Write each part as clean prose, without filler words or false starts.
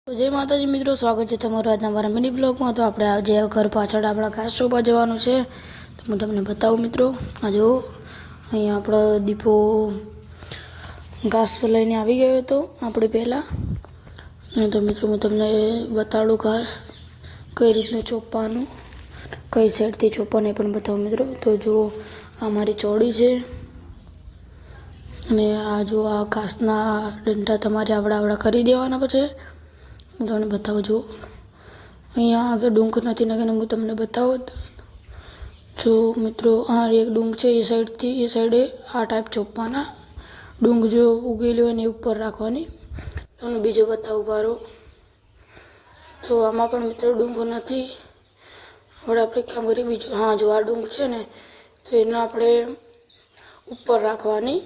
તો જય માતાજી મિત્રો, સ્વાગત છે તમારું આજના મારા મિની બ્લોગમાં। તો આપણે આજે ઘર પાછળ આપણા ઘાસ ચોપા જવાનું છે, તો હું તમને બતાવું મિત્રો। આ જો અહીંયા આપણો દીપો ઘાસ લઈને આવી ગયો હતો આપણે પહેલાં। તો મિત્રો હું તમને બતાડું ઘાસ કઈ રીતનું ચોપવાનું, કઈ સાઈડથી ચોપવાને પણ બતાવું મિત્રો। તો જો આ મારી ચોળી છે અને આ જો આ ઘાસના ડંડા તમારે આવડા કરી દેવાના પછી તમને બતાવજો। અહીંયા આગળ ડુંક નથી નાખીને હું તમને બતાવું જો મિત્રો। આ એક ડુંક છે, એ સાઈડથી એ સાઈડે આ ટાઈપ ચોપવાના, ડુંક જો ઉગેલી હોય ને એ ઉપર રાખવાની। તમને બીજો બતાવું પારો, તો આમાં પણ મિત્રો ડુંક નથી। હવે આપણે કામ કરીએ બીજું। હા જો આ ડુંક છે ને, તો એને આપણે ઉપર રાખવાની,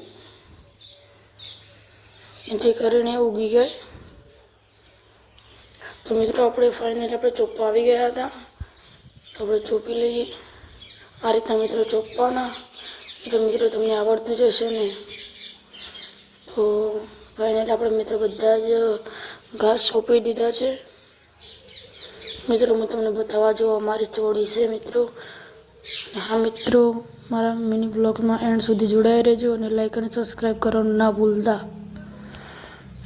એથી કરીને ઉગી જાય। તો મિત્રો આપણે ફાઇનલી આપણે ચોપવા આવી ગયા હતા, તો આપણે ચોપી લઈએ। આ રીતના મિત્રો ચોપવાના, એટલે મિત્રો તમને આવડતું જ હશે ને। તો ફાઇનલી આપણે મિત્રો બધા જ ઘાસ ચોપી દીધા છે મિત્રો। હું તમને બતાવવા જો અમારી ચોળી છે મિત્રો। હા મિત્રો, મારા મિની બ્લોગમાં એન્ડ સુધી જોડાઈ રહેજો અને લાઈક અને સબસ્ક્રાઈબ કરવાનું ના ભૂલતા।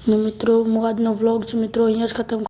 અને મિત્રો હું આજનો વ્લોગ છે મિત્રો અહીંયા જ ખતમ